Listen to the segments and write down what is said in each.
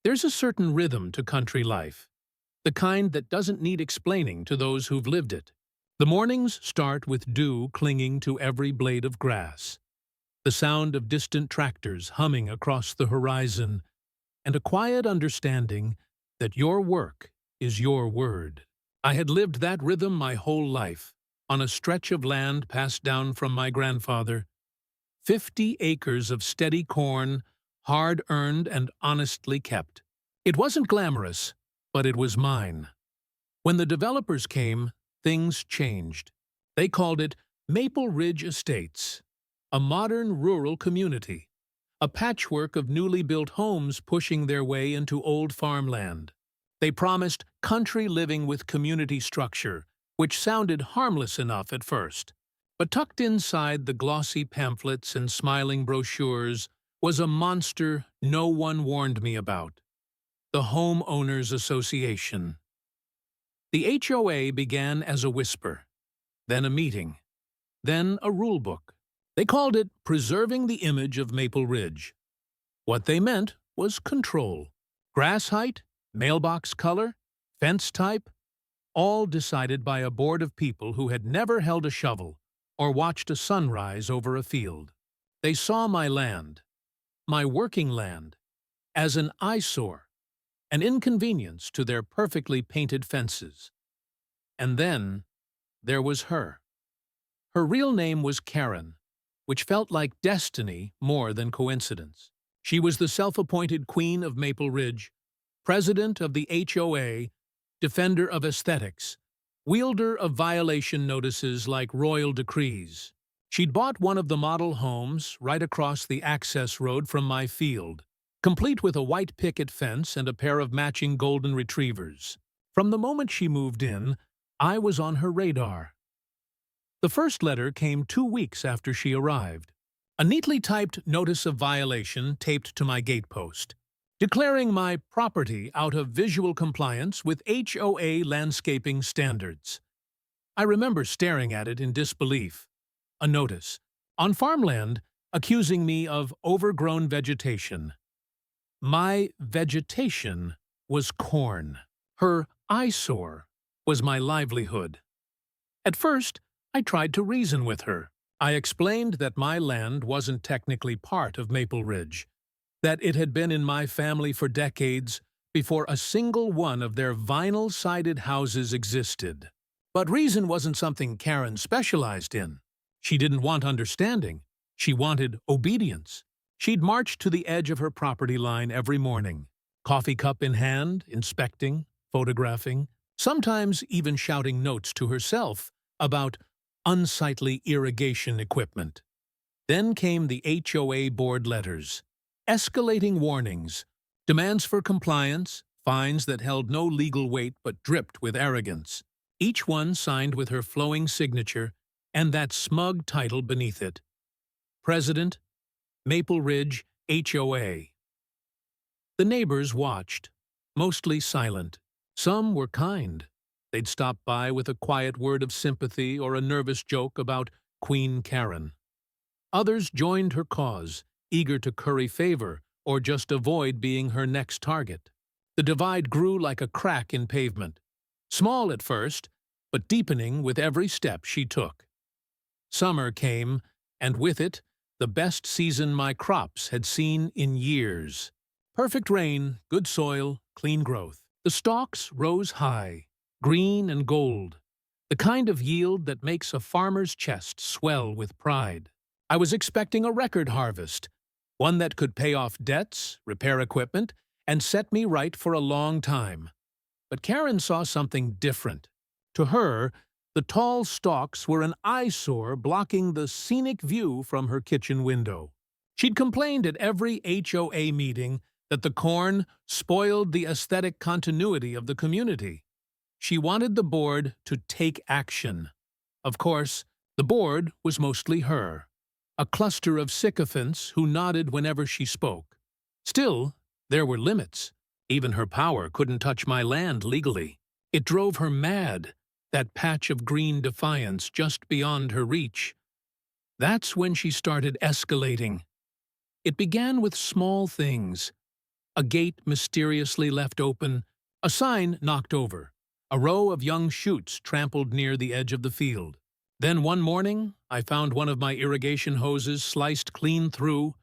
There's a certain rhythm to country life, the kind that doesn't need explaining to those who've lived it. The mornings start with dew clinging to every blade of grass, the sound of distant tractors humming across the horizon, and a quiet understanding that your work is your word. I had lived that rhythm my whole life, on a stretch of land passed down from my grandfather. 50 acres of steady corn, hard-earned and honestly kept. It wasn't glamorous, but it was mine. When the developers came, things changed. They called it Maple Ridge Estates, a modern rural community, a patchwork of newly built homes pushing their way into old farmland. They promised country living with community structure, which sounded harmless enough at first. But tucked inside the glossy pamphlets and smiling brochures was a monster no one warned me about: the Homeowners Association. The HOA began as a whisper, then a meeting, then a rule book. They called it Preserving the Image of Maple Ridge. What they meant was control. Grass height, mailbox color, fence type, all decided by a board of people who had never held a shovel or watched a sunrise over a field. They saw my land, my working land, as an eyesore, an inconvenience to their perfectly painted fences. And then there was her. Her real name was Karen, which felt like destiny more than coincidence. She was the self-appointed queen of Maple Ridge, president of the HOA, defender of aesthetics, wielder of violation notices like royal decrees. She'd bought one of the model homes right across the access road from my field, complete with a white picket fence and a pair of matching golden retrievers. From the moment she moved in, I was on her radar. The first letter came 2 weeks after she arrived. A neatly typed notice of violation taped to my gatepost, declaring my property out of visual compliance with HOA landscaping standards. I remember staring at it in disbelief. A notice, on farmland, accusing me of overgrown vegetation. My vegetation was corn. Her eyesore was my livelihood. At first, I tried to reason with her. I explained that my land wasn't technically part of Maple Ridge, that it had been in my family for decades before a single one of their vinyl-sided houses existed. But reason wasn't something Karen specialized in. She didn't want understanding. She wanted obedience. She'd march to the edge of her property line every morning, coffee cup in hand, inspecting, photographing, sometimes even shouting notes to herself about unsightly irrigation equipment. Then came the HOA board letters, escalating warnings, demands for compliance, fines that held no legal weight but dripped with arrogance, each one signed with her flowing signature and that smug title beneath it: President, Maple Ridge HOA. The neighbors watched, mostly silent. Some were kind. They'd stop by with a quiet word of sympathy or a nervous joke about Queen Karen. Others joined her cause, eager to curry favor or just avoid being her next target. The divide grew like a crack in pavement, small at first, but deepening with every step she took. Summer came, and with it, the best season my crops had seen in years. Perfect rain, good soil, clean growth. The stalks rose high, green and gold, the kind of yield that makes a farmer's chest swell with pride. I was expecting a record harvest, one that could pay off debts, repair equipment, and set me right for a long time. But Karen saw something different. To her, the tall stalks were an eyesore blocking the scenic view from her kitchen window. She'd complained at every HOA meeting that the corn spoiled the aesthetic continuity of the community. She wanted the board to take action. Of course, the board was mostly her, a cluster of sycophants who nodded whenever she spoke. Still, there were limits. Even her power couldn't touch my land legally. It drove her mad, that patch of green defiance just beyond her reach. That's when she started escalating. It began with small things: A gate mysteriously left open, a sign knocked over, a row of young shoots trampled near the edge of the field. Then one morning, I found one of my irrigation hoses sliced clean through,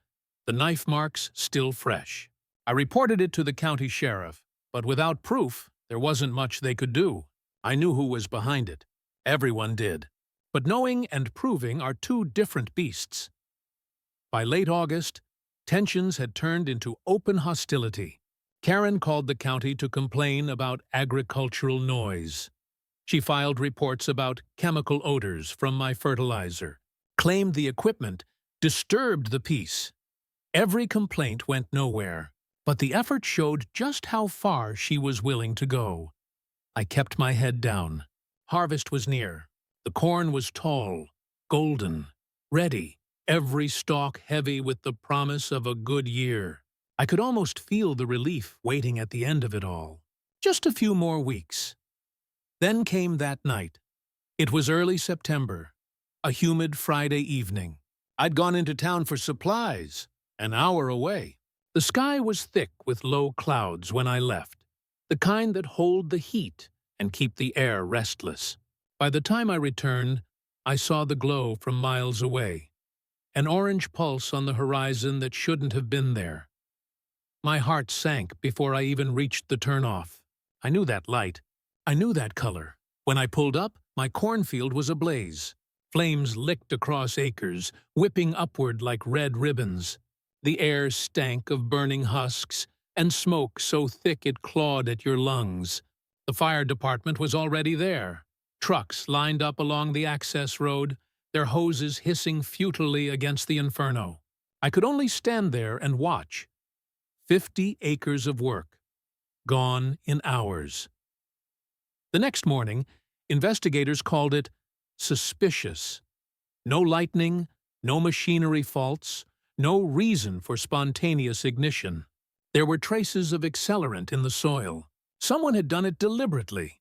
the knife marks still fresh. I reported it to the county sheriff, but without proof, there wasn't much they could do. I knew who was behind it. Everyone did. But knowing and proving are two different beasts. By late August, tensions had turned into open hostility. Karen called the county to complain about agricultural noise. She filed reports about chemical odors from my fertilizer, claimed the equipment disturbed the peace. Every complaint went nowhere, but the effort showed just how far she was willing to go. I kept my head down. Harvest was near. The corn was tall, golden, ready, every stalk heavy with the promise of a good year. I could almost feel the relief waiting at the end of it all. Just a few more weeks. Then came that night. It was early September, a humid Friday evening. I'd gone into town for supplies, an hour away. The sky was thick with low clouds when I left, the kind that hold the heat and keep the air restless. By the time I returned, I saw the glow from miles away, an orange pulse on the horizon that shouldn't have been there. My heart sank before I even reached the turnoff. I knew that light. I knew that color. When I pulled up, my cornfield was ablaze. Flames licked across acres, whipping upward like red ribbons. The air stank of burning husks and smoke so thick it clawed at your lungs. The fire department was already there. Trucks lined up along the access road, their hoses hissing futilely against the inferno. I could only stand there and watch. 50 acres of work, gone in hours. The next morning, investigators called it suspicious. No lightning, no machinery faults, no reason for spontaneous ignition. There were traces of accelerant in the soil. Someone had done it deliberately.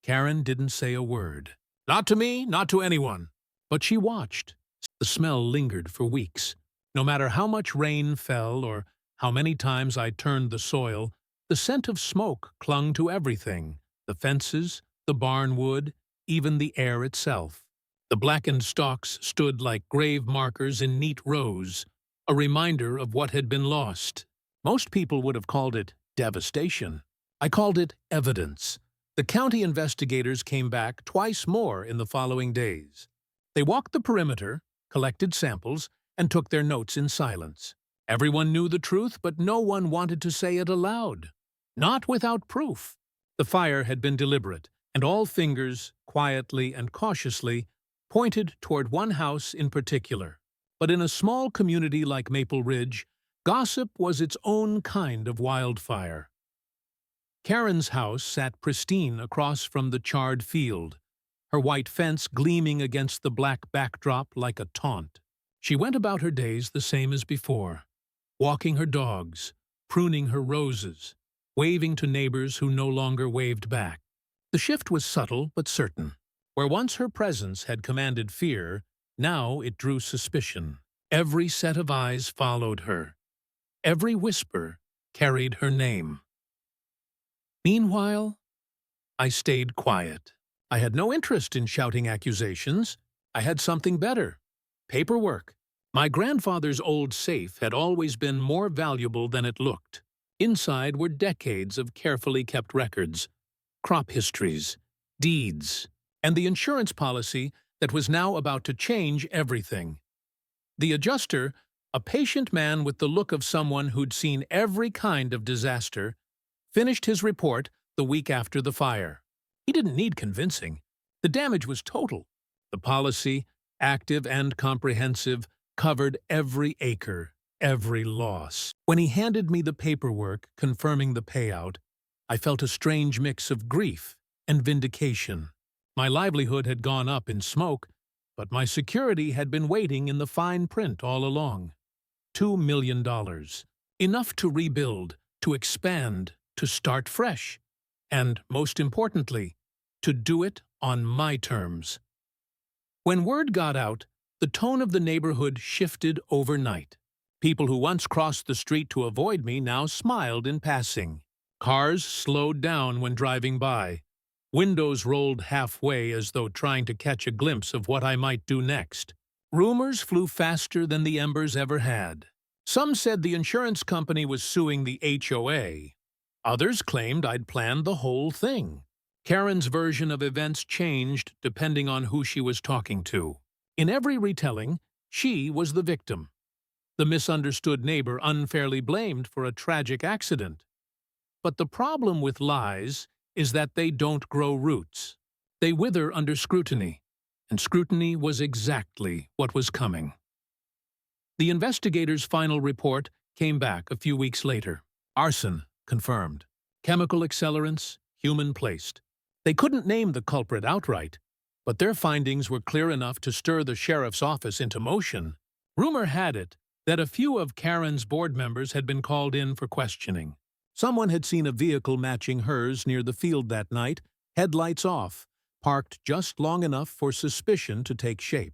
Karen didn't say a word. Not to me, not to anyone. But she watched. The smell lingered for weeks. No matter how much rain fell or how many times I turned the soil, the scent of smoke clung to everything. The fences, the barn wood, even the air itself. The blackened stalks stood like grave markers in neat rows, a reminder of what had been lost. Most people would have called it devastation. I called it evidence. The county investigators came back twice more in the following days. They walked the perimeter, collected samples, and took their notes in silence. Everyone knew the truth, but no one wanted to say it aloud. Not without proof. The fire had been deliberate, and all fingers, quietly and cautiously, pointed toward one house in particular. But in a small community like Maple Ridge, gossip was its own kind of wildfire. Karen's house sat pristine across from the charred field, her white fence gleaming against the black backdrop like a taunt. She went about her days the same as before, walking her dogs, pruning her roses, waving to neighbors who no longer waved back. The shift was subtle but certain. Where once her presence had commanded fear, now it drew suspicion. Every set of eyes followed her. Every whisper carried her name. Meanwhile, I stayed quiet. I had no interest in shouting accusations. I had something better. Paperwork. My grandfather's old safe had always been more valuable than it looked. Inside were decades of carefully kept records, crop histories, deeds, and the insurance policy that was now about to change everything. The adjuster, a patient man with the look of someone who'd seen every kind of disaster, finished his report the week after the fire. He didn't need convincing. The damage was total. The policy, active and comprehensive, covered every acre, every loss. When he handed me the paperwork confirming the payout, I felt a strange mix of grief and vindication. My livelihood had gone up in smoke, but my security had been waiting in the fine print all along. $2 million. Enough to rebuild, to expand, to start fresh, and, most importantly, to do it on my terms. When word got out, the tone of the neighborhood shifted overnight. People who once crossed the street to avoid me now smiled in passing. Cars slowed down when driving by. Windows rolled halfway as though trying to catch a glimpse of what I might do next. Rumors flew faster than the embers ever had. Some said the insurance company was suing the HOA. Others claimed I'd planned the whole thing. Karen's version of events changed depending on who she was talking to. In every retelling, she was the victim, the misunderstood neighbor unfairly blamed for a tragic accident. But the problem with lies is that they don't grow roots. They wither under scrutiny, and scrutiny was exactly what was coming. The investigators' final report came back a few weeks later. Arson confirmed. Chemical accelerants, human-placed. They couldn't name the culprit outright, but their findings were clear enough to stir the sheriff's office into motion. Rumor had it that a few of Karen's board members had been called in for questioning. Someone had seen a vehicle matching hers near the field that night, headlights off, parked just long enough for suspicion to take shape.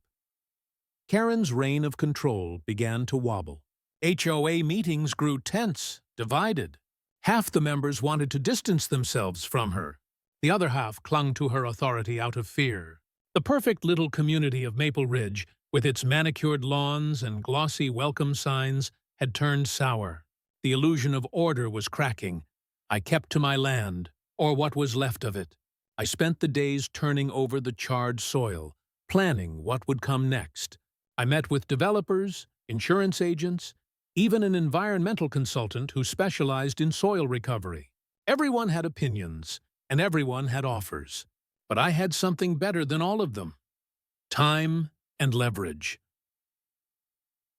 Karen's reign of control began to wobble. HOA meetings grew tense, divided. Half the members wanted to distance themselves from her. The other half clung to her authority out of fear. The perfect little community of Maple Ridge, with its manicured lawns and glossy welcome signs, had turned sour. The illusion of order was cracking. I kept to my land, or what was left of it. I spent the days turning over the charred soil, planning what would come next. I met with developers, insurance agents, even an environmental consultant who specialized in soil recovery. Everyone had opinions, and everyone had offers. But I had something better than all of them: time and leverage.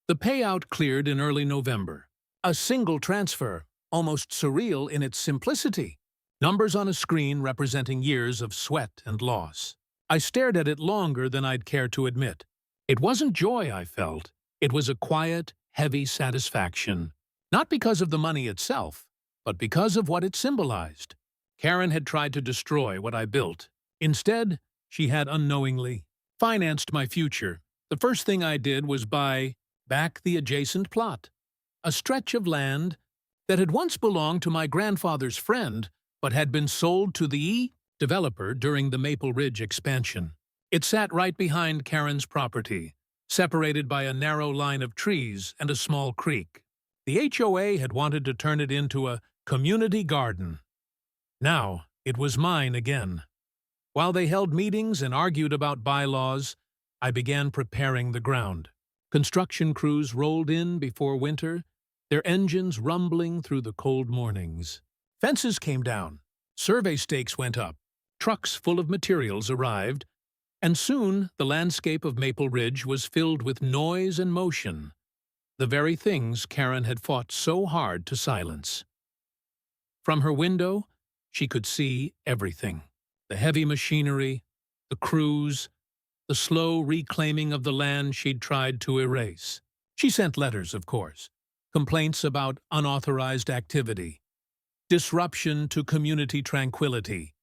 The payout cleared in early November. A single transfer, almost surreal in its simplicity. Numbers on a screen representing years of sweat and loss. I stared at it longer than I'd care to admit. It wasn't joy I felt. It was a quiet, heavy satisfaction. Not because of the money itself, but because of what it symbolized. Karen had tried to destroy what I built. Instead, she had unknowingly financed my future. The first thing I did was buy back the adjacent plot. A stretch of land that had once belonged to my grandfather's friend, but had been sold to the developer during the Maple Ridge expansion. It sat right behind Karen's property, separated by a narrow line of trees and a small creek. The HOA had wanted to turn it into a community garden. Now it was mine again. While they held meetings and argued about bylaws, I began preparing the ground. Construction crews rolled in before winter, their engines rumbling through the cold mornings. Fences came down, survey stakes went up, trucks full of materials arrived, and soon the landscape of Maple Ridge was filled with noise and motion, the very things Karen had fought so hard to silence. From her window, she could see everything: the heavy machinery, the crews, the slow reclaiming of the land she'd tried to erase. She sent letters, of course, complaints about unauthorized activity, disruption to community tranquility,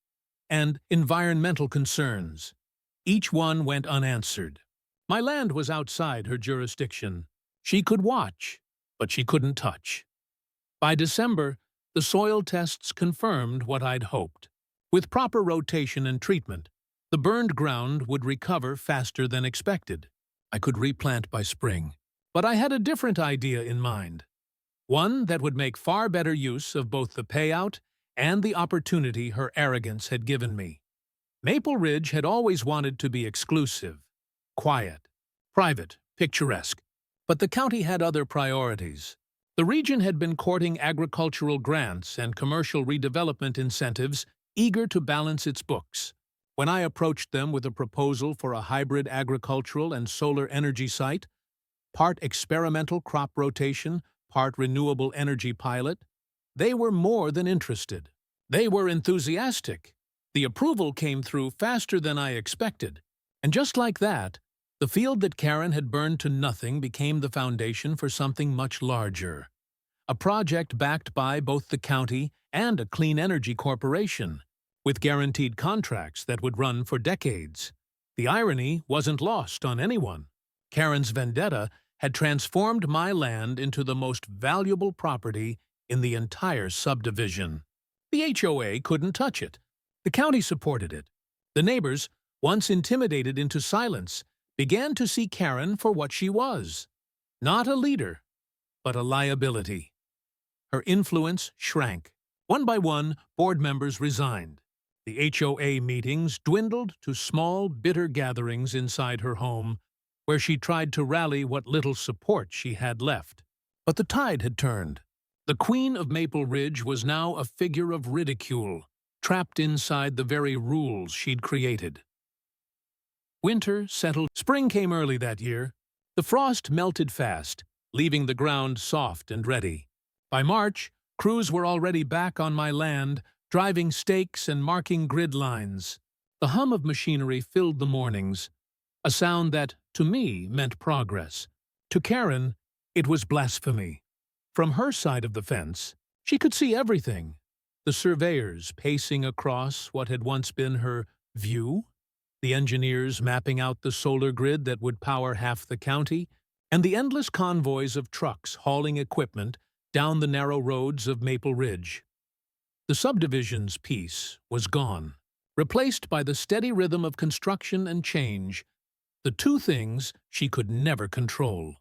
and environmental concerns. Each one went unanswered. My land was outside her jurisdiction. She could watch, but she couldn't touch. By December, the soil tests confirmed what I'd hoped. With proper rotation and treatment, the burned ground would recover faster than expected. I could replant by spring. But I had a different idea in mind. One that would make far better use of both the payout and the opportunity her arrogance had given me. Maple Ridge had always wanted to be exclusive, quiet, private, picturesque. But the county had other priorities. The region had been courting agricultural grants and commercial redevelopment incentives, eager to balance its books. When I approached them with a proposal for a hybrid agricultural and solar energy site, part experimental crop rotation, part renewable energy pilot, they were more than interested. They were enthusiastic. The approval came through faster than I expected. And just like that, the field that Karen had burned to nothing became the foundation for something much larger. A project backed by both the county and a clean energy corporation, with guaranteed contracts that would run for decades. The irony wasn't lost on anyone. Karen's vendetta had transformed my land into the most valuable property in the entire subdivision. The HOA couldn't touch it. The county supported it. The neighbors, once intimidated into silence, began to see Karen for what she was. Not a leader, but a liability. Her influence shrank. One by one, board members resigned. The HOA meetings dwindled to small, bitter gatherings inside her home, where she tried to rally what little support she had left. But the tide had turned. The Queen of Maple Ridge was now a figure of ridicule, trapped inside the very rules she'd created. Winter settled. Spring came early that year. The frost melted fast, leaving the ground soft and ready. By March, crews were already back on my land, driving stakes and marking grid lines. The hum of machinery filled the mornings, a sound that, to me, meant progress. To Karen, it was blasphemy. From her side of the fence, she could see everything. The surveyors pacing across what had once been her view, the engineers mapping out the solar grid that would power half the county, and the endless convoys of trucks hauling equipment down the narrow roads of Maple Ridge. The subdivision's peace was gone, replaced by the steady rhythm of construction and change, the two things she could never control.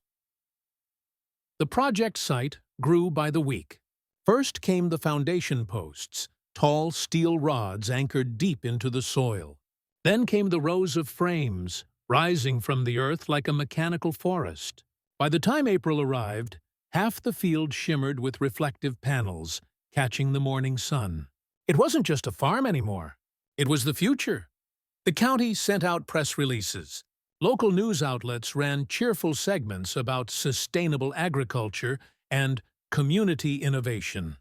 The project site grew by the week. First came the foundation posts, tall steel rods anchored deep into the soil. Then came the rows of frames, rising from the earth like a mechanical forest. By the time April arrived, half the field shimmered with reflective panels, catching the morning sun. It wasn't just a farm anymore. It was the future. The county sent out press releases. Local news outlets ran cheerful segments about sustainable agriculture and community innovation.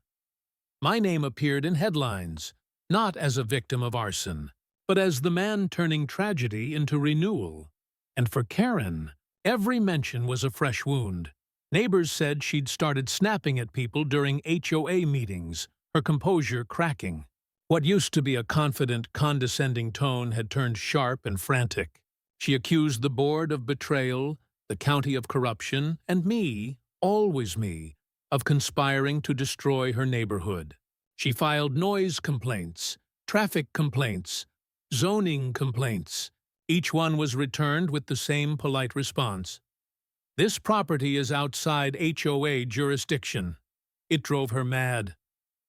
My name appeared in headlines, not as a victim of arson, but as the man turning tragedy into renewal. And for Karen, every mention was a fresh wound. Neighbors said she'd started snapping at people during HOA meetings, her composure cracking. What used to be a confident, condescending tone had turned sharp and frantic. She accused the board of betrayal, the county of corruption, and me, always me, of conspiring to destroy her neighborhood. She filed noise complaints, traffic complaints, zoning complaints. Each one was returned with the same polite response. This property is outside HOA jurisdiction. It drove her mad.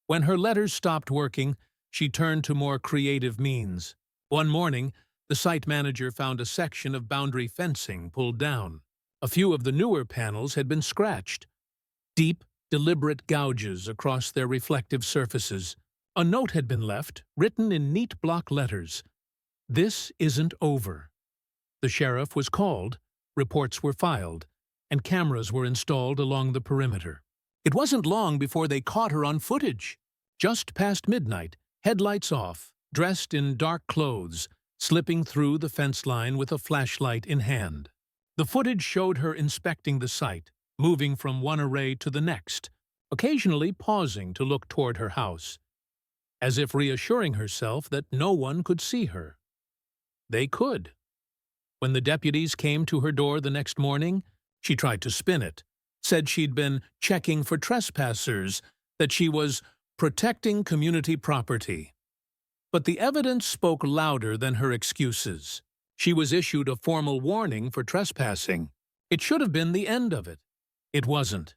When her letters stopped working, she turned to more creative means. One morning, the site manager found a section of boundary fencing pulled down. A few of the newer panels had been scratched. Deep, deliberate gouges across their reflective surfaces. A note had been left, written in neat block letters. This isn't over. The sheriff was called, reports were filed, and cameras were installed along the perimeter. It wasn't long before they caught her on footage. Just past midnight, headlights off, dressed in dark clothes, slipping through the fence line with a flashlight in hand. The footage showed her inspecting the site, moving from one array to the next, occasionally pausing to look toward her house, as if reassuring herself that no one could see her. They could. When the deputies came to her door the next morning, she tried to spin it, said she'd been checking for trespassers, that she was protecting community property. But the evidence spoke louder than her excuses. She was issued a formal warning for trespassing. It should have been the end of it. It wasn't.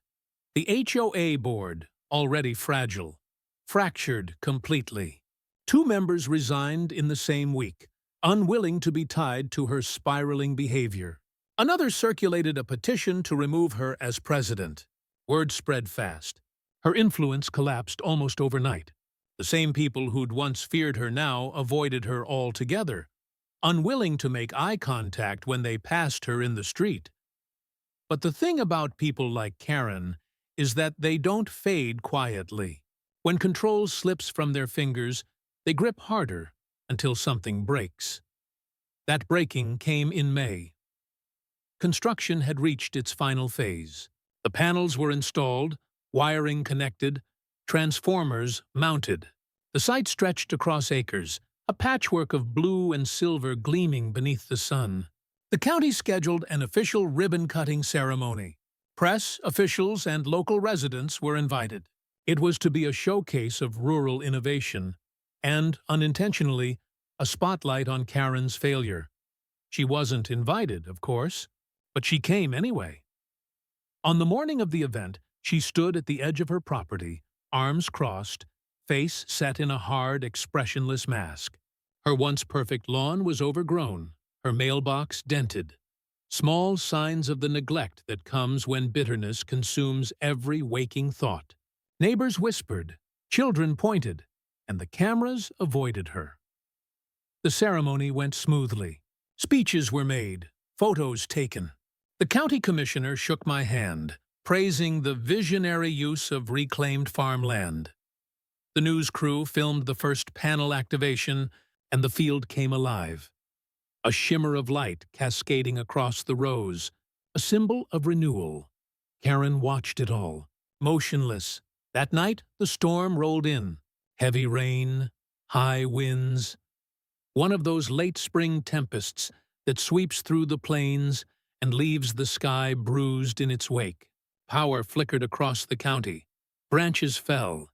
The HOA board, already fragile, fractured completely. 2 members resigned in the same week, unwilling to be tied to her spiraling behavior. Another circulated a petition to remove her as president. Word spread fast. Her influence collapsed almost overnight. The same people who'd once feared her now avoided her altogether, unwilling to make eye contact when they passed her in the street. But the thing about people like Karen is that they don't fade quietly. When control slips from their fingers, they grip harder until something breaks. That breaking came in May. Construction had reached its final phase. The panels were installed, wiring connected, transformers mounted. The site stretched across acres, a patchwork of blue and silver gleaming beneath the sun. The county scheduled an official ribbon-cutting ceremony. Press, officials, and local residents were invited. It was to be a showcase of rural innovation and, unintentionally, a spotlight on Karen's failure. She wasn't invited, of course, but she came anyway. On the morning of the event, she stood at the edge of her property, arms crossed, face set in a hard, expressionless mask. Her once perfect lawn was overgrown, her mailbox dented. Small signs of the neglect that comes when bitterness consumes every waking thought. Neighbors whispered, children pointed, and the cameras avoided her. The ceremony went smoothly. Speeches were made, photos taken. The county commissioner shook my hand, praising the visionary use of reclaimed farmland. The news crew filmed the first panel activation, and the field came alive. A shimmer of light cascading across the rows, a symbol of renewal. Karen watched it all, motionless. That night, the storm rolled in. Heavy rain, high winds. One of those late spring tempests that sweeps through the plains and leaves the sky bruised in its wake. Power flickered across the county. Branches fell.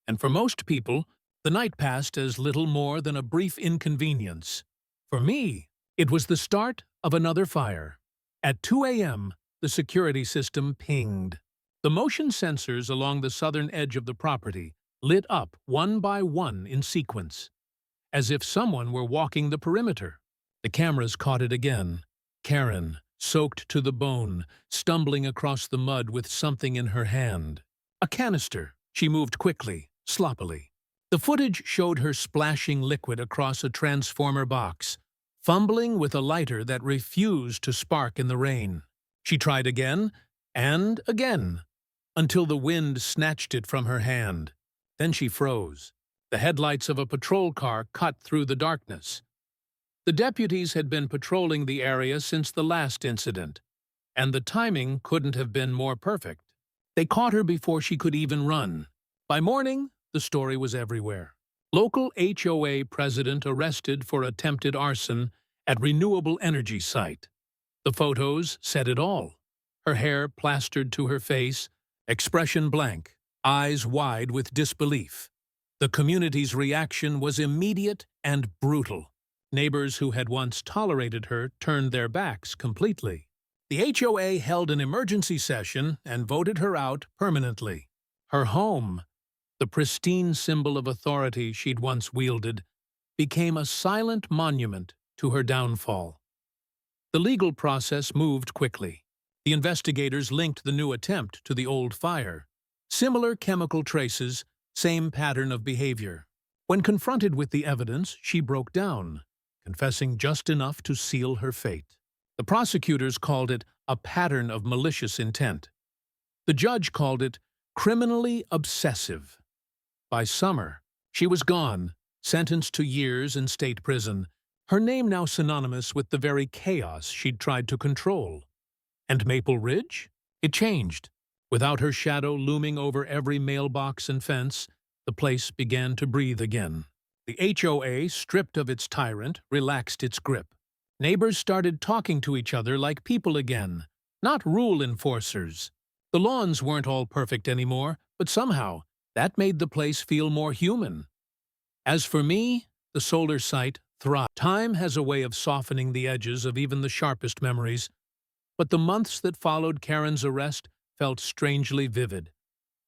And for most people, the night passed as little more than a brief inconvenience. For me, it was the start of another fire. At 2 a.m., the security system pinged. The motion sensors along the southern edge of the property lit up one by one in sequence, as if someone were walking the perimeter. The cameras caught it again. Karen, soaked to the bone, stumbling across the mud with something in her hand. A canister. She moved quickly, sloppily. The footage showed her splashing liquid across a transformer box, fumbling with a lighter that refused to spark in the rain. She tried again, and again, until the wind snatched it from her hand. Then she froze. The headlights of a patrol car cut through the darkness. The deputies had been patrolling the area since the last incident, and the timing couldn't have been more perfect. They caught her before she could even run. By morning, the story was everywhere. Local HOA president arrested for attempted arson at renewable energy site. The photos said it all. Her hair plastered to her face, expression blank, eyes wide with disbelief. The community's reaction was immediate and brutal. Neighbors who had once tolerated her turned their backs completely. The HOA held an emergency session and voted her out permanently. Her home, the pristine symbol of authority she'd once wielded, became a silent monument to her downfall. The legal process moved quickly. The investigators linked the new attempt to the old fire. Similar chemical traces, same pattern of behavior. When confronted with the evidence, she broke down, confessing just enough to seal her fate. The prosecutors called it a pattern of malicious intent. The judge called it criminally obsessive. By summer, she was gone, sentenced to years in state prison, her name now synonymous with the very chaos she'd tried to control. And Maple Ridge? It changed. Without her shadow looming over every mailbox and fence, the place began to breathe again. The HOA, stripped of its tyrant, relaxed its grip. Neighbors started talking to each other like people again, not rule enforcers. The lawns weren't all perfect anymore, but somehow that made the place feel more human. As for me, the solar site thrived. Time has a way of softening the edges of even the sharpest memories, but the months that followed Karen's arrest felt strangely vivid,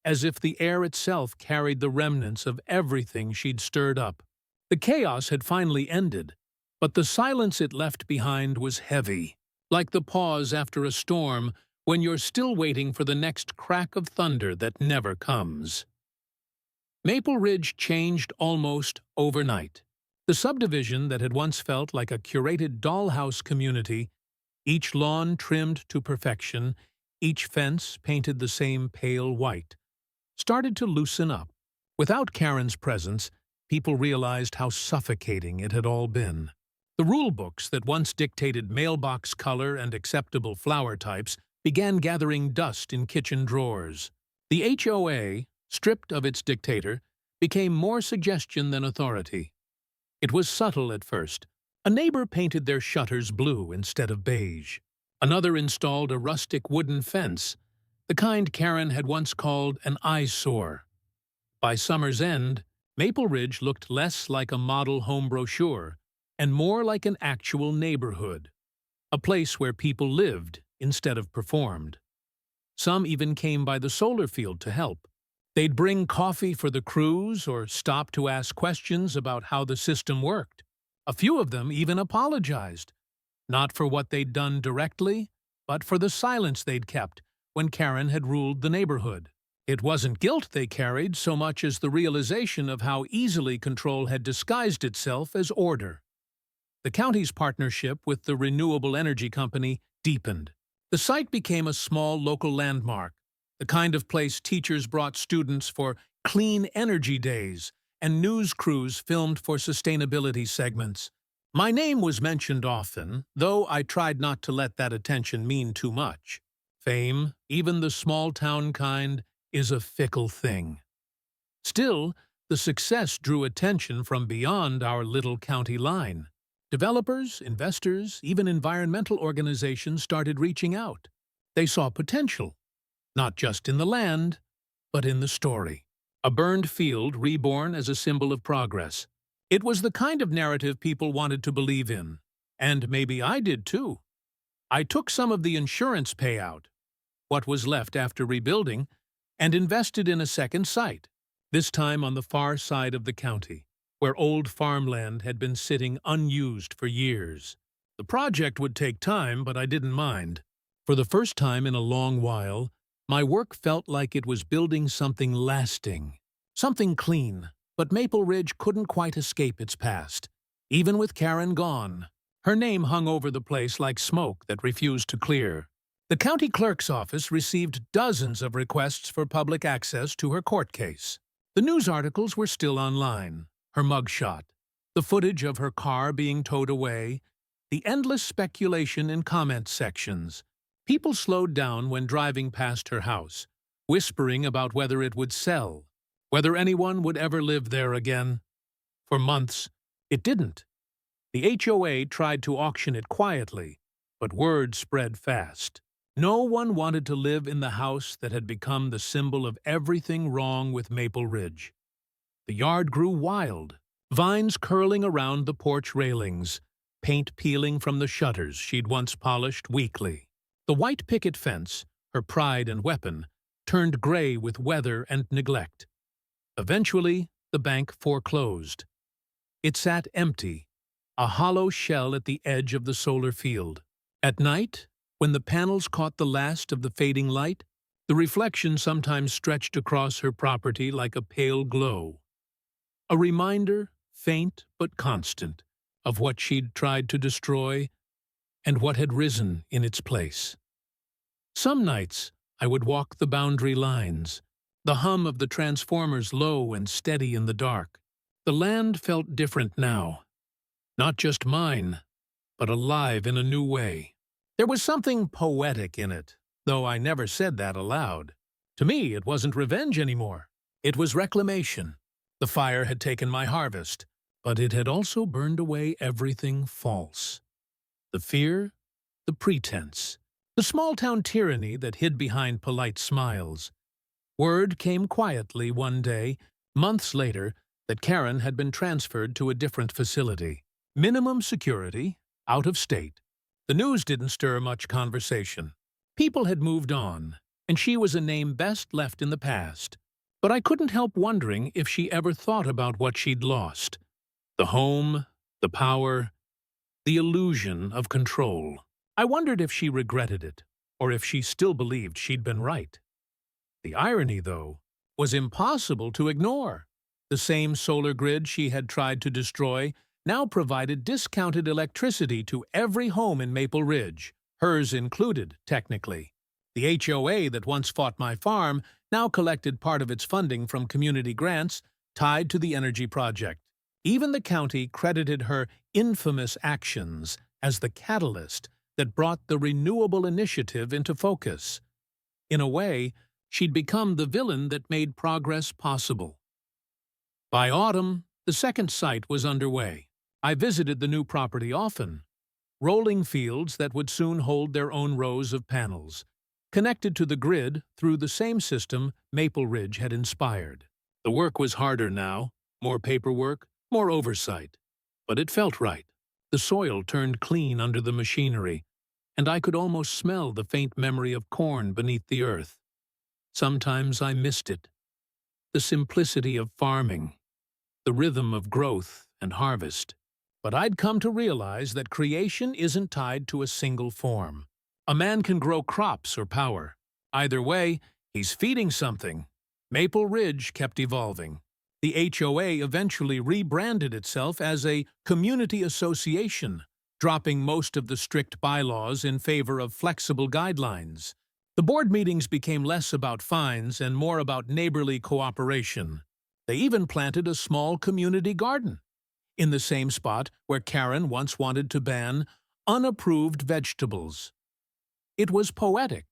as if the air itself carried the remnants of everything she'd stirred up. The chaos had finally ended, but the silence it left behind was heavy, like the pause after a storm when you're still waiting for the next crack of thunder that never comes. Maple Ridge changed almost overnight. The subdivision that had once felt like a curated dollhouse community, each lawn trimmed to perfection, each fence painted the same pale white, started to loosen up. Without Karen's presence, people realized how suffocating it had all been. The rule books that once dictated mailbox color and acceptable flower types began gathering dust in kitchen drawers. The HOA, stripped of its dictator, became more suggestion than authority. It was subtle at first, A neighbor painted their shutters blue instead of beige. Another installed a rustic wooden fence, the kind Karen had once called an eyesore. By summer's end, Maple Ridge looked less like a model home brochure and more like an actual neighborhood, a place where people lived instead of performed. Some even came by the solar field to help. They'd bring coffee for the crews or stop to ask questions about how the system worked. A few of them even apologized, not for what they'd done directly, but for the silence they'd kept when Karen had ruled the neighborhood. It wasn't guilt they carried so much as the realization of how easily control had disguised itself as order. The county's partnership with the renewable energy company deepened. The site became a small local landmark, the kind of place teachers brought students for clean energy days and news crews filmed for sustainability segments. My name was mentioned often, though I tried not to let that attention mean too much. Fame, even the small-town kind, is a fickle thing. Still, the success drew attention from beyond our little county line. Developers, investors, even environmental organizations started reaching out. They saw potential, not just in the land, but in the story. A burned field reborn as a symbol of progress. It was the kind of narrative people wanted to believe in, and maybe I did too. I took some of the insurance payout, what was left after rebuilding, and invested in a second site, this time on the far side of the county, where old farmland had been sitting unused for years. The project would take time, but I didn't mind. For the first time in a long while, my work felt like it was building something lasting, something clean, but Maple Ridge couldn't quite escape its past. Even with Karen gone, her name hung over the place like smoke that refused to clear. The county clerk's office received dozens of requests for public access to her court case. The news articles were still online, her mugshot, the footage of her car being towed away, the endless speculation in comment sections. People slowed down when driving past her house, whispering about whether it would sell, whether anyone would ever live there again. For months, it didn't. The HOA tried to auction it quietly, but word spread fast. No one wanted to live in the house that had become the symbol of everything wrong with Maple Ridge. The yard grew wild, vines curling around the porch railings, paint peeling from the shutters she'd once polished weekly. The white picket fence, her pride and weapon, turned gray with weather and neglect. Eventually, the bank foreclosed. It sat empty, a hollow shell at the edge of the solar field. At night, when the panels caught the last of the fading light, the reflection sometimes stretched across her property like a pale glow. A reminder, faint but constant, of what she'd tried to destroy and what had risen in its place. Some nights, I would walk the boundary lines, the hum of the transformers low and steady in the dark. The land felt different now. Not just mine, but alive in a new way. There was something poetic in it, though I never said that aloud. To me, it wasn't revenge anymore. It was reclamation. The fire had taken my harvest, but it had also burned away everything false. The fear, the pretense, the small-town tyranny that hid behind polite smiles. Word came quietly one day, months later, that Karen had been transferred to a different facility. Minimum security, out of state. The news didn't stir much conversation. People had moved on, and she was a name best left in the past. But I couldn't help wondering if she ever thought about what she'd lost. The home, the power, the illusion of control. I wondered if she regretted it, or if she still believed she'd been right. The irony, though, was impossible to ignore. The same solar grid she had tried to destroy now provided discounted electricity to every home in Maple Ridge, hers included, technically. The HOA that once fought my farm now collected part of its funding from community grants tied to the energy project. Even the county credited her infamous actions as the catalyst that brought the renewable initiative into focus. In a way, she'd become the villain that made progress possible. By autumn, the second site was underway. I visited the new property often, rolling fields that would soon hold their own rows of panels, connected to the grid through the same system Maple Ridge had inspired. The work was harder now, more paperwork, more oversight. But it felt right. The soil turned clean under the machinery, and I could almost smell the faint memory of corn beneath the earth. Sometimes I missed it. The simplicity of farming, the rhythm of growth and harvest. But I'd come to realize that creation isn't tied to a single form. A man can grow crops or power. Either way, he's feeding something. Maple Ridge kept evolving. The HOA eventually rebranded itself as a community association, dropping most of the strict bylaws in favor of flexible guidelines. The board meetings became less about fines and more about neighborly cooperation. They even planted a small community garden in the same spot where Karen once wanted to ban unapproved vegetables. It was poetic,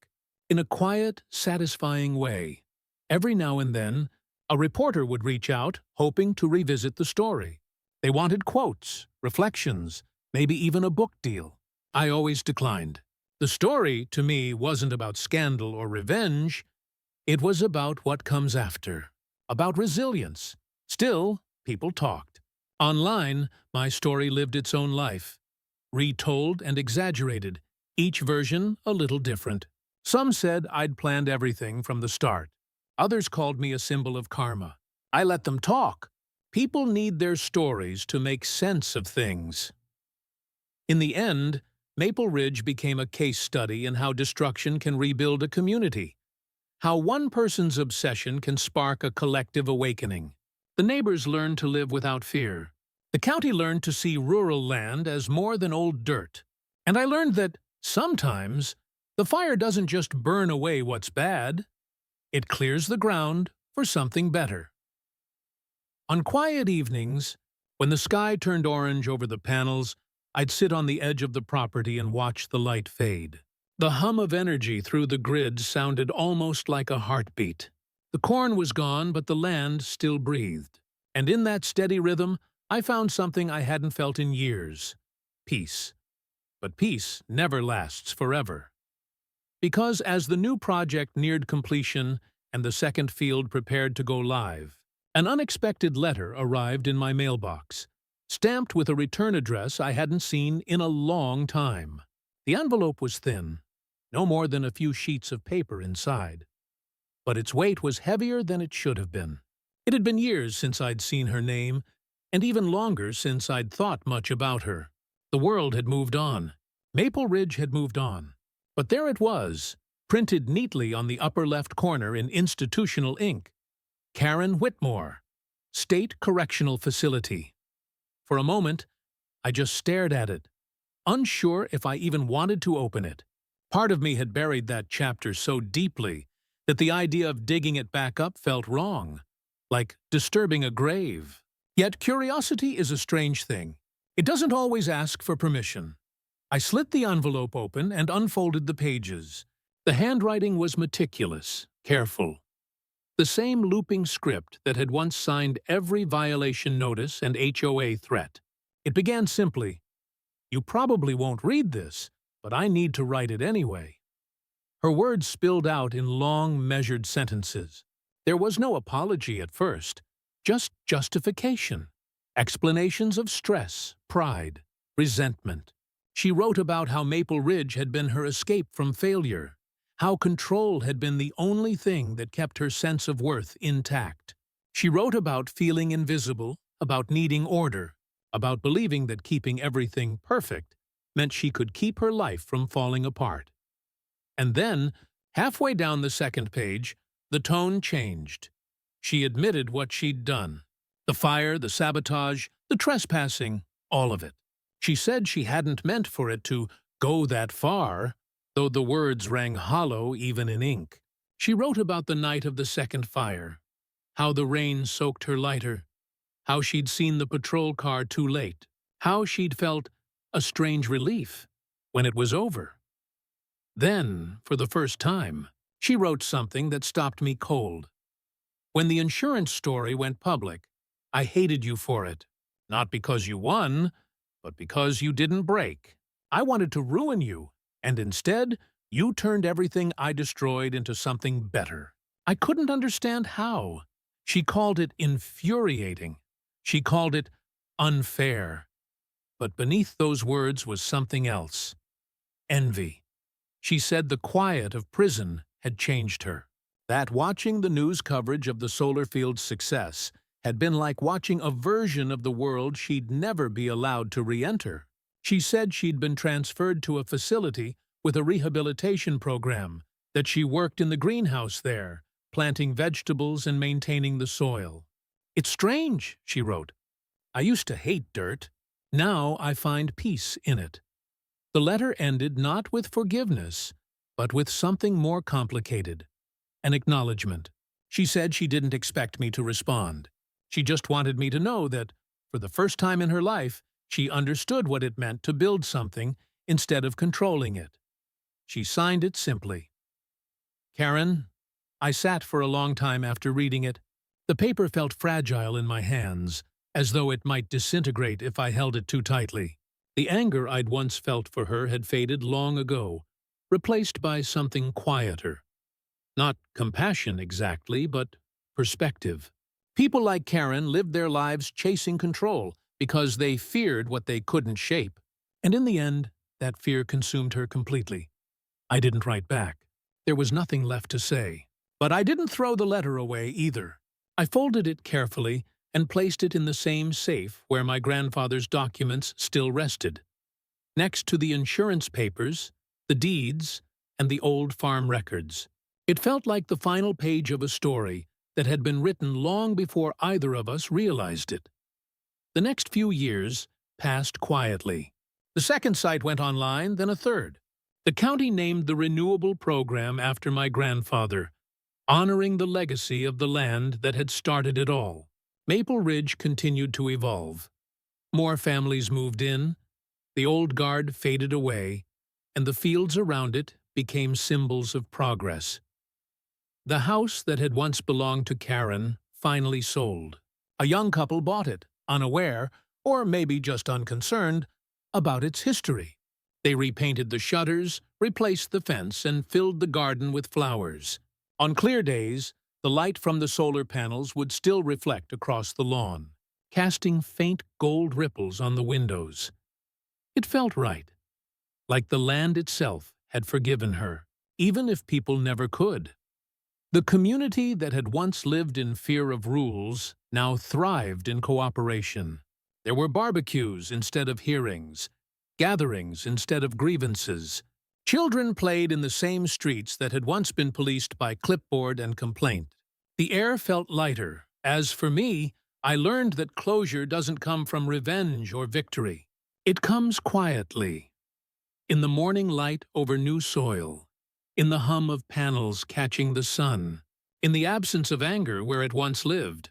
in a quiet, satisfying way. Every now and then, a reporter would reach out, hoping to revisit the story. They wanted quotes, reflections, maybe even a book deal. I always declined. The story, to me, wasn't about scandal or revenge. It was about what comes after, about resilience. Still, people talked. Online, my story lived its own life, retold and exaggerated, each version a little different. Some said I'd planned everything from the start. Others called me a symbol of karma. I let them talk. People need their stories to make sense of things. In the end, Maple Ridge became a case study in how destruction can rebuild a community, how one person's obsession can spark a collective awakening. The neighbors learned to live without fear. The county learned to see rural land as more than old dirt. And I learned that, sometimes, the fire doesn't just burn away what's bad. It clears the ground for something better. On quiet evenings, when the sky turned orange over the panels, I'd sit on the edge of the property and watch the light fade. The hum of energy through the grid sounded almost like a heartbeat. The corn was gone, but the land still breathed. And in that steady rhythm, I found something I hadn't felt in years: peace. But peace never lasts forever. Because as the new project neared completion and the second field prepared to go live, an unexpected letter arrived in my mailbox, stamped with a return address I hadn't seen in a long time. The envelope was thin, no more than a few sheets of paper inside. But its weight was heavier than it should have been. It had been years since I'd seen her name, and even longer since I'd thought much about her. The world had moved on. Maple Ridge had moved on. But there it was, printed neatly on the upper left corner in institutional ink. Karen Whitmore, State Correctional Facility. For a moment, I just stared at it, unsure if I even wanted to open it. Part of me had buried that chapter so deeply that the idea of digging it back up felt wrong, like disturbing a grave. Yet curiosity is a strange thing. It doesn't always ask for permission. I slit the envelope open and unfolded the pages. The handwriting was meticulous, careful. The same looping script that had once signed every violation notice and HOA threat. It began simply, "You probably won't read this, but I need to write it anyway." Her words spilled out in long, measured sentences. There was no apology at first, just justification. Explanations of stress, pride, resentment. She wrote about how Maple Ridge had been her escape from failure, how control had been the only thing that kept her sense of worth intact. She wrote about feeling invisible, about needing order, about believing that keeping everything perfect meant she could keep her life from falling apart. And then, halfway down the second page, the tone changed. She admitted what she'd done. The fire, the sabotage, the trespassing, all of it. She said she hadn't meant for it to go that far, though the words rang hollow even in ink. She wrote about the night of the second fire, how the rain soaked her lighter, how she'd seen the patrol car too late, how she'd felt a strange relief when it was over. Then, for the first time, she wrote something that stopped me cold. "When the insurance story went public, I hated you for it. Not because you won, but because you didn't break. I wanted to ruin you, and instead, you turned everything I destroyed into something better. I couldn't understand how. She called it infuriating. She called it unfair. But beneath those words was something else. Envy. She said the quiet of prison had changed her. That watching the news coverage of the solar field's success had been like watching a version of the world she'd never be allowed to re-enter. She said she'd been transferred to a facility with a rehabilitation program, that she worked in the greenhouse there, planting vegetables and maintaining the soil. "It's strange," she wrote. "I used to hate dirt. Now I find peace in it." The letter ended not with forgiveness, but with something more complicated. An acknowledgement. She said she didn't expect me to respond. She just wanted me to know that, for the first time in her life, she understood what it meant to build something instead of controlling it. She signed it simply. Karen. I sat for a long time after reading it. The paper felt fragile in my hands, as though it might disintegrate if I held it too tightly. The anger I'd once felt for her had faded long ago, replaced by something quieter. Not compassion exactly, but perspective. People like Karen lived their lives chasing control because they feared what they couldn't shape. And in the end, that fear consumed her completely. I didn't write back. There was nothing left to say. But I didn't throw the letter away either. I folded it carefully and placed it in the same safe where my grandfather's documents still rested, next to the insurance papers, the deeds, and the old farm records. It felt like the final page of a story that had been written long before either of us realized it. The next few years passed quietly. The second site went online, then a third. The county named the renewable program after my grandfather, honoring the legacy of the land that had started it all. Maple Ridge continued to evolve. More families moved in, the old guard faded away, and the fields around it became symbols of progress. The house that had once belonged to Karen finally sold. A young couple bought it, unaware, or maybe just unconcerned, about its history. They repainted the shutters, replaced the fence, and filled the garden with flowers. On clear days, the light from the solar panels would still reflect across the lawn, casting faint gold ripples on the windows. It felt right, like the land itself had forgiven her, even if people never could. The community that had once lived in fear of rules now thrived in cooperation. There were barbecues instead of hearings, gatherings instead of grievances. Children played in the same streets that had once been policed by clipboard and complaint. The air felt lighter. As for me, I learned that closure doesn't come from revenge or victory. It comes quietly, in the morning light over new soil, in the hum of panels catching the sun, in the absence of anger where it once lived.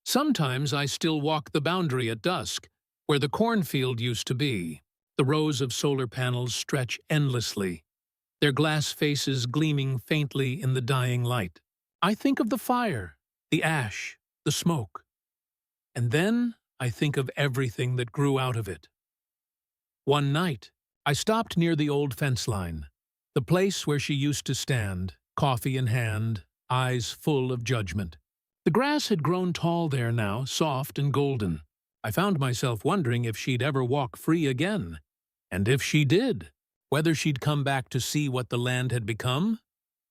Sometimes I still walk the boundary at dusk, where the cornfield used to be. The rows of solar panels stretch endlessly, their glass faces gleaming faintly in the dying light. I think of the fire, the ash, the smoke. And then I think of everything that grew out of it. One night, I stopped near the old fence line, the place where she used to stand, coffee in hand, eyes full of judgment. The grass had grown tall there now, soft and golden. I found myself wondering if she'd ever walk free again. And if she did, whether she'd come back to see what the land had become?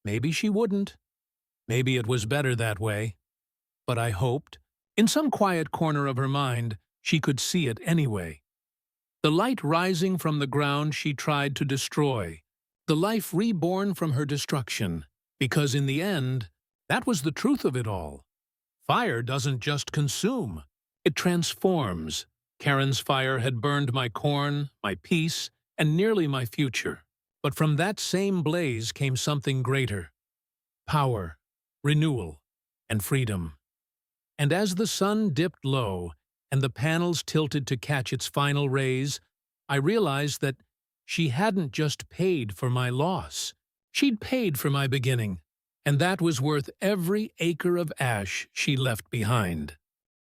Maybe she wouldn't. Maybe it was better that way. But I hoped, in some quiet corner of her mind, she could see it anyway. The light rising from the ground she tried to destroy, the life reborn from her destruction, because in the end, that was the truth of it all. Fire doesn't just consume, it transforms. Karen's fire had burned my corn, my peace, and nearly my future. But from that same blaze came something greater: power, renewal, and freedom. And as the sun dipped low and the panels tilted to catch its final rays, I realized that she hadn't just paid for my loss. She'd paid for my beginning, and that was worth every acre of ash she left behind.